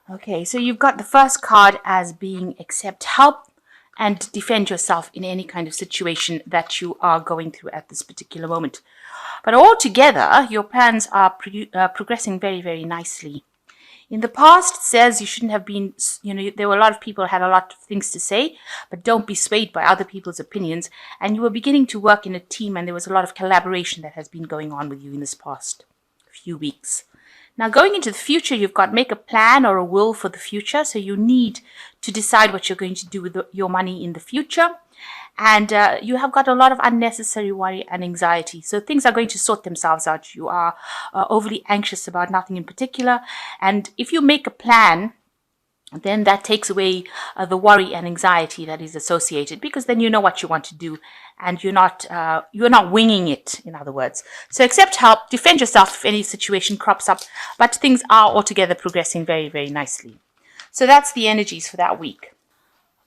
Okay, so you've got the first card as being accept help and defend yourself in any kind of situation that you are going through at this particular moment. But altogether, your plans are progressing very, very nicely. In the past, it says you shouldn't have been, there were a lot of people who had a lot of things to say, but don't be swayed by other people's opinions. And you were beginning to work in a team, and there was a lot of collaboration that has been going on with you in this past few weeks. Now, going into the future, you've got make a plan or a will for the future. So you need to decide what you're going to do with your money in the future. And you have got a lot of unnecessary worry and anxiety. So things are going to sort themselves out. You are overly anxious about nothing in particular. And if you make a plan, then that takes away the worry and anxiety that is associated, because then you know what you want to do and you're not winging it, in other words. So accept help, defend yourself if any situation crops up, but things are altogether progressing very, very nicely. So that's the energies for that week.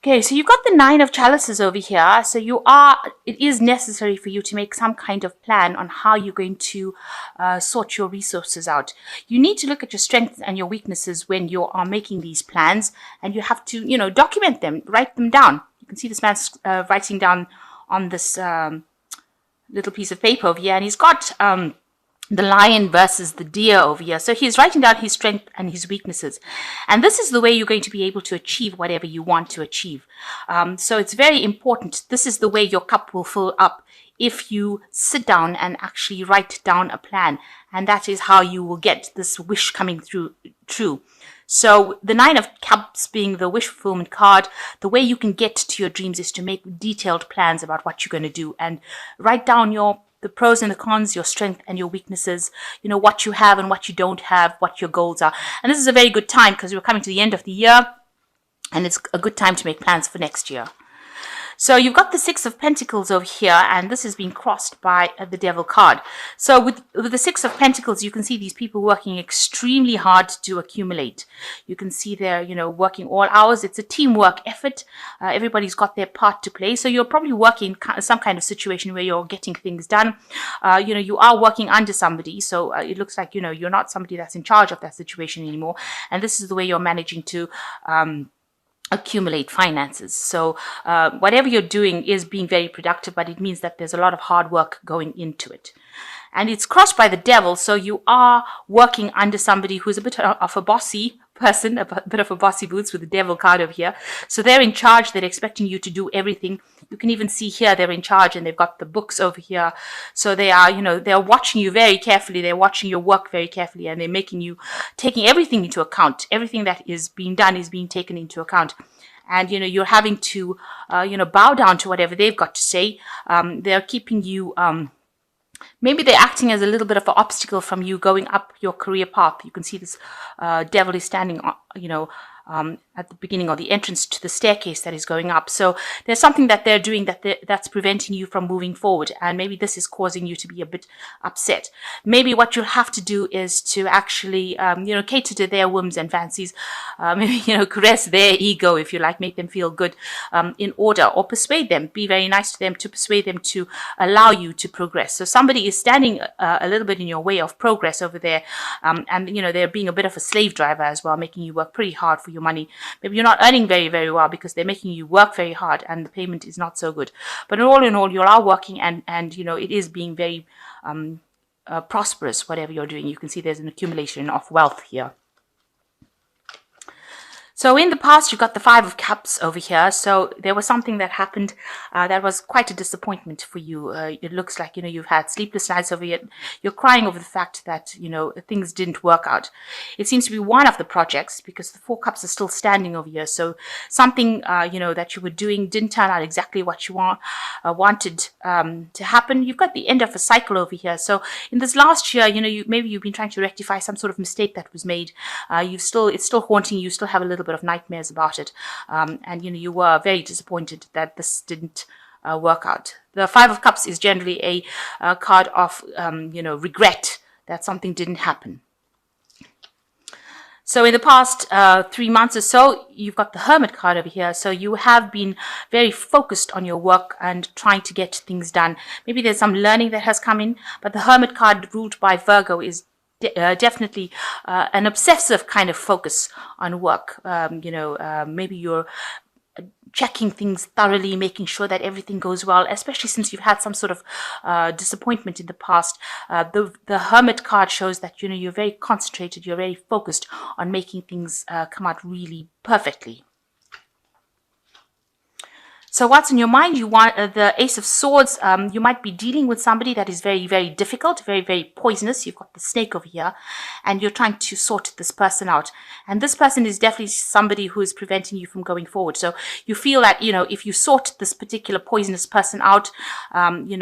Okay, so you've got the Nine of Chalices over here. So it is necessary for you to make some kind of plan on how you're going to sort your resources out. You need to look at your strengths and your weaknesses when you are making these plans, and you have to, document them, write them down. You can see this man's writing down on this little piece of paper over here, and he's got the lion versus the deer over here. So he's writing down his strength and his weaknesses. And this is the way you're going to be able to achieve whatever you want to achieve. So it's very important. This is the way your cup will fill up if you sit down and actually write down a plan. And that is how you will get this wish coming true. So the Nine of Cups being the wish fulfillment card, the way you can get to your dreams is to make detailed plans about what you're going to do and write down the pros and the cons, your strength and your weaknesses, what you have and what you don't have, what your goals are. And this is a very good time because we're coming to the end of the year, and it's a good time to make plans for next year. So you've got the Six of Pentacles over here, and this is being crossed by the Devil card. So with the Six of Pentacles, you can see these people working extremely hard to accumulate. You can see they're, working all hours. It's a teamwork effort. Everybody's got their part to play. So you're probably working some kind of situation where you're getting things done. You are working under somebody. So it looks like, you're not somebody that's in charge of that situation anymore. And this is the way you're managing to accumulate finances. So whatever you're doing is being very productive, but it means that there's a lot of hard work going into it. And it's crossed by the Devil, so you are working under somebody who's a bit of a bossy person, a bit of a bossy boots with the Devil card over here. So they're in charge, they're expecting you to do everything. You can even see here they're in charge, and they've got the books over here. So they are, they're watching you very carefully, they're watching your work very carefully, and they're taking everything into account. Everything that is being done is being taken into account. And, you're having to, bow down to whatever they've got to say. They're keeping you, maybe they're acting as a little bit of an obstacle from you going up your career path. You can see this Devil is standing, at the beginning or the entrance to the staircase that is going up. So there's something that they're doing that's preventing you from moving forward. And maybe this is causing you to be a bit upset. Maybe what you'll have to do is to actually, cater to their whims and fancies. Maybe, caress their ego, if you like, make them feel good in order, or persuade them. Be very nice to them to persuade them to allow you to progress. So somebody is standing a little bit in your way of progress over there. And, they're being a bit of a slave driver as well, making you work pretty hard for your money. Maybe you're not earning very, very well because they're making you work very hard and the payment is not so good. But in all, you are working and it is being very prosperous, whatever you're doing. You can see there's an accumulation of wealth here. So in the past, you've got the Five of Cups over here. So there was something that happened that was quite a disappointment for you. It looks like, you've had sleepless nights over here. You're crying over the fact that, things didn't work out. It seems to be one of the projects because the Four Cups are still standing over here. So something, that you were doing didn't turn out exactly what you wanted to happen. You've got the end of a cycle over here. So in this last year, maybe you've been trying to rectify some sort of mistake that was made. It's still haunting you. You still have a little bit of nightmares about it, and you were very disappointed that this didn't work out. The Five of Cups is generally a card of regret that something didn't happen. So in the past 3 months or so, you've got the Hermit card over here. So you have been very focused on your work and trying to get things done. Maybe there's some learning that has come in, but the Hermit card ruled by Virgo is definitely an obsessive kind of focus on work. Maybe you're checking things thoroughly, making sure that everything goes well, especially since you've had some sort of disappointment in the past. The Hermit card shows that, you're very concentrated, you're very focused on making things come out really perfectly. So what's in your mind? You want the Ace of Swords. You might be dealing with somebody that is very, very difficult, very, very poisonous. You've got the snake over here, and you're trying to sort this person out. And this person is definitely somebody who is preventing you from going forward. So you feel that, if you sort this particular poisonous person out, you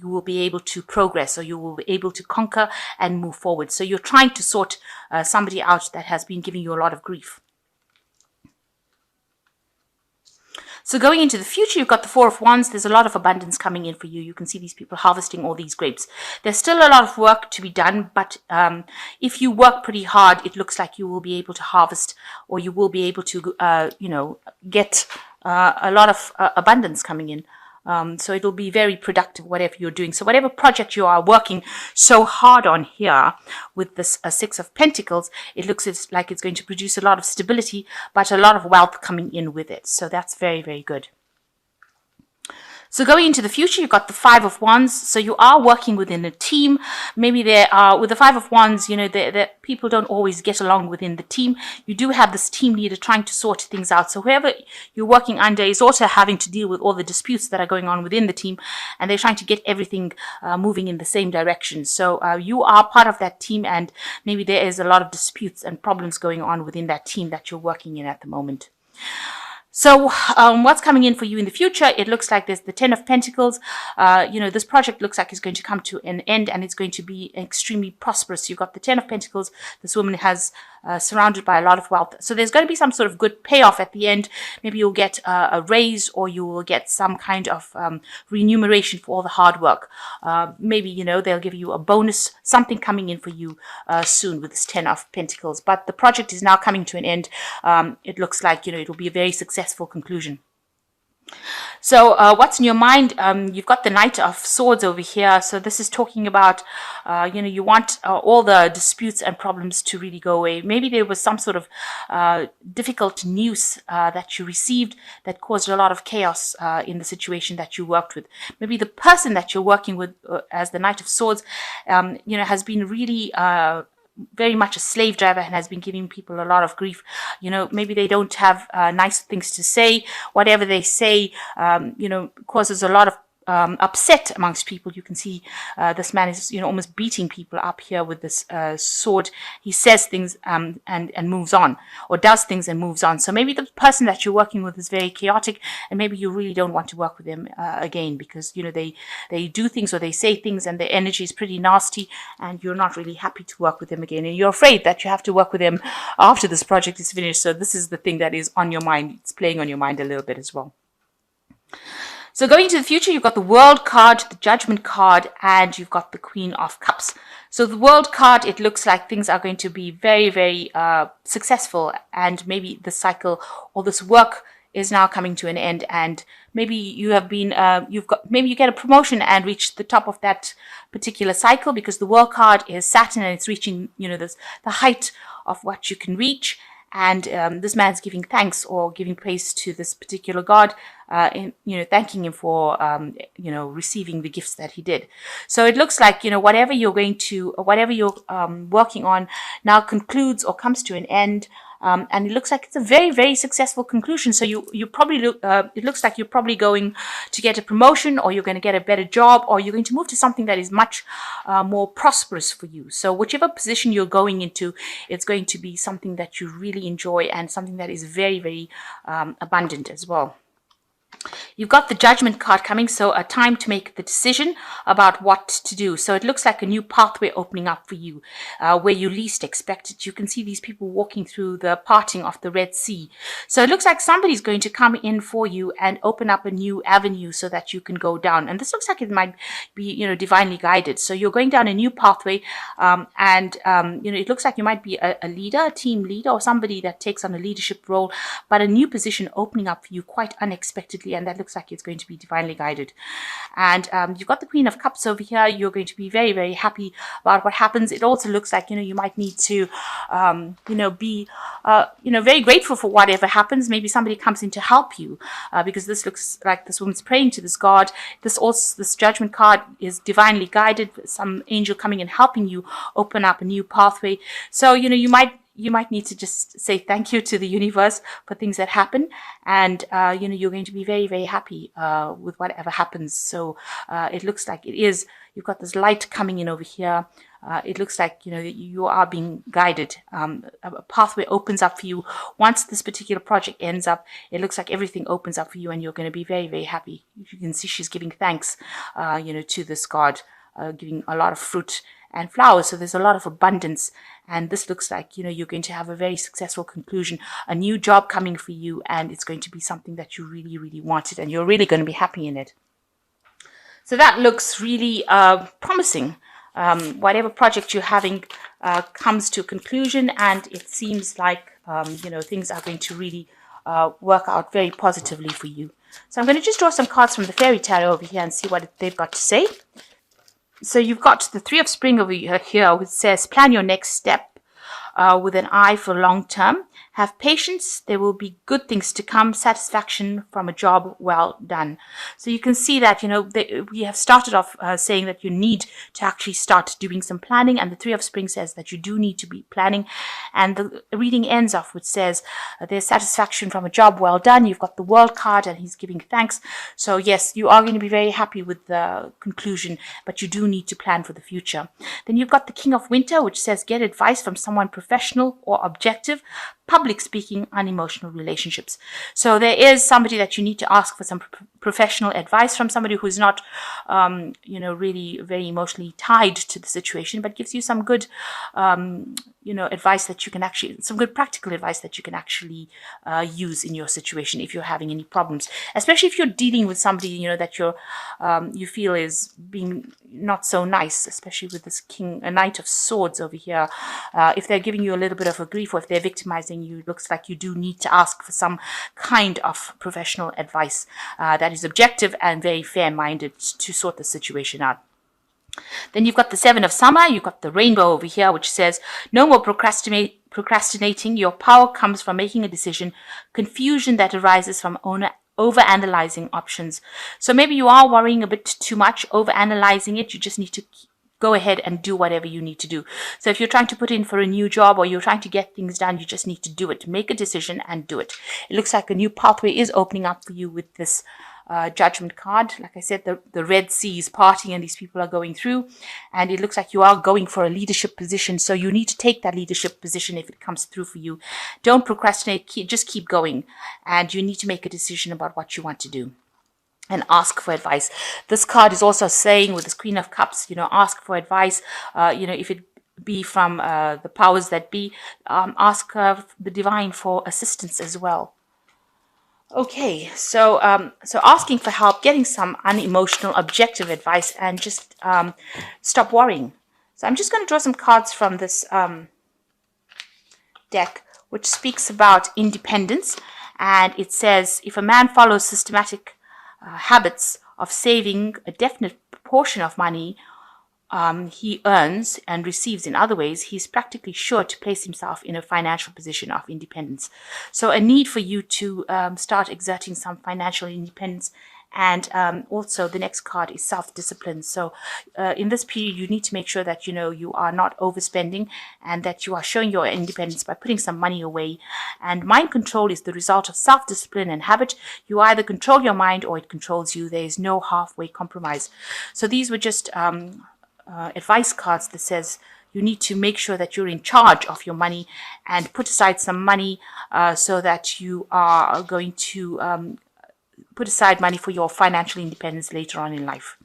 will be able to progress, or you will be able to conquer and move forward. So you're trying to sort somebody out that has been giving you a lot of grief. So going into the future, you've got the Four of Wands. There's a lot of abundance coming in for you. You can see these people harvesting all these grapes. There's still a lot of work to be done, but if you work pretty hard, it looks like you will be able to harvest, or you will be able to, get a lot of abundance coming in. So it'll be very productive, whatever you're doing. So whatever project you are working so hard on here with this Six of Pentacles, it looks like it's going to produce a lot of stability, but a lot of wealth coming in with it. So that's very, very good. So going into the future, you've got the Five of Wands. So you are working within a team. Maybe there are, with the Five of Wands, the people don't always get along within the team. You do have this team leader trying to sort things out. So whoever you're working under is also having to deal with all the disputes that are going on within the team, and they're trying to get everything moving in the same direction. So you are part of that team, and maybe there is a lot of disputes and problems going on within that team that you're working in at the moment. So what's coming in for you in the future? It looks like there's the Ten of Pentacles. This project looks like it's going to come to an end, and it's going to be extremely prosperous. You've got the Ten of Pentacles. This woman has surrounded by a lot of wealth. So there's going to be some sort of good payoff at the end. Maybe you'll get a raise, or you will get some kind of remuneration for all the hard work. Maybe, they'll give you a bonus, something coming in for you soon with this Ten of Pentacles. But the project is now coming to an end. It looks like, it'll be a very successful conclusion. So what's in your mind? You've got the Knight of Swords over here. So this is talking about, you want all the disputes and problems to really go away. Maybe there was some sort of difficult news that you received that caused a lot of chaos in the situation that you worked with. Maybe the person that you're working with as the Knight of Swords, has been really very much a slave driver and has been giving people a lot of grief. Maybe they don't have nice things to say. Whatever they say, causes a lot of upset amongst people. You can see this man is, almost beating people up here with this sword. He says things and moves on, or does things and moves on. So maybe the person that you're working with is very chaotic, and maybe you really don't want to work with them again, because they do things or they say things and their energy is pretty nasty, and you're not really happy to work with them again, and you're afraid that you have to work with them after this project is finished. So this is the thing that is on your mind. It's playing on your mind a little bit as well. So going into the future, you've got the World card, the Judgment card, and you've got the Queen of Cups. So the World card, it looks like things are going to be very, very successful, and maybe the cycle or this work is now coming to an end, and maybe you have been, maybe you get a promotion and reach the top of that particular cycle, because the World card is Saturn and it's reaching, the height of what you can reach. And this man's giving thanks or giving praise to this particular god, thanking him for, receiving the gifts that he did. So it looks like, whatever you're working on now concludes or comes to an end. And it looks like it's a very, very successful conclusion. So you probably it looks like you're probably going to get a promotion, or you're going to get a better job, or you're going to move to something that is much more prosperous for you. So whichever position you're going into, it's going to be something that you really enjoy, and something that is very, very abundant as well. You've got the Judgment card coming, so a time to make the decision about what to do. So it looks like a new pathway opening up for you, where you least expect it. You can see these people walking through the parting of the Red Sea. So it looks like somebody's going to come in for you and open up a new avenue so that you can go down. And this looks like it might be, divinely guided. So you're going down a new pathway, it looks like you might be a leader, a team leader, or somebody that takes on a leadership role, but a new position opening up for you quite unexpectedly beautifully, and that looks like it's going to be divinely guided. And you've got the Queen of Cups over here. You're going to be very, very happy about what happens. It also looks like, you might need to, be, very grateful for whatever happens. Maybe somebody comes in to help you, because this looks like this woman's praying to this god. This Judgment card is divinely guided. Some angel coming and helping you open up a new pathway. So, you might need to just say thank you to the universe for things that happen, and you're going to be very, very happy with whatever happens. So it looks like you've got this light coming in over here. It looks like you are being guided. A pathway opens up for you once this particular project ends up. It looks like everything opens up for you, and you're going to be very, very happy. You can see she's giving thanks, to this god, giving a lot of fruit and flowers. So there's a lot of abundance, and this looks like you're going to have a very successful conclusion, a new job coming for you, and it's going to be something that you really, really wanted, and you're really going to be happy in it. So that looks really promising. Whatever project you're having comes to a conclusion, and it seems like things are going to really work out very positively for you. So I'm going to just draw some cards from the Fairy Tarot over here and see what they've got to say. So you've got the Three of Spring over here, which says, plan your next step with an eye for long term. Have patience. There will be good things to come. Satisfaction from a job well done. So you can see that, we have started off saying that you need to actually start doing some planning. And the Three of Spring says that you do need to be planning. And the reading ends off, which says there's satisfaction from a job well done. You've got the World card, and he's giving thanks. So yes, you are going to be very happy with the conclusion, but you do need to plan for the future. Then you've got the King of Winter, which says get advice from someone professional or objective. Public speaking, unemotional relationships. So there is somebody that you need to ask for some professional advice from, somebody who's not, really very emotionally tied to the situation, but gives you some good, advice that you can actually, some good practical advice that you can actually use in your situation if you're having any problems, especially if you're dealing with somebody, that you feel is being not so nice, especially with this a Knight of Swords over here. If they're giving you a little bit of a grief, or if they're victimizing you, it looks like you do need to ask for some kind of professional advice that is objective and very fair-minded to sort the situation out. Then you've got the Seven of Summer. You've got the Rainbow over here, which says no more procrastinating. Your power comes from making a decision. Confusion that arises from over-analyzing options. So maybe you are worrying a bit too much, over-analyzing it. You just need to go ahead and do whatever you need to do. So if you're trying to put in for a new job, or you're trying to get things done, you just need to do it. Make a decision and do it. It looks like a new pathway is opening up for you with this Judgment card. Like I said, the Red Sea is parting, and these people are going through, and it looks like you are going for a leadership position. So you need to take that leadership position if it comes through for you. Don't procrastinate. Just keep going, and you need to make a decision about what you want to do. And ask for advice. This card is also saying, with this Queen of Cups, ask for advice. If it be from the powers that be, ask the divine for assistance as well. Okay, so asking for help, getting some unemotional, objective advice, and just stop worrying. So I'm just going to draw some cards from this deck, which speaks about independence, and it says, if a man follows systematic habits of saving a definite proportion of money he earns and receives in other ways, he's practically sure to place himself in a financial position of independence. So a need for you to start exerting some financial independence. And also the next card is self-discipline. So in this period, you need to make sure that you are not overspending, and that you are showing your independence by putting some money away. And mind control is the result of self-discipline and habit. You either control your mind or it controls you. There is no halfway compromise. So these were just advice cards that says you need to make sure that you're in charge of your money, and put aside some money so that you are going to put aside money for your financial independence later on in life.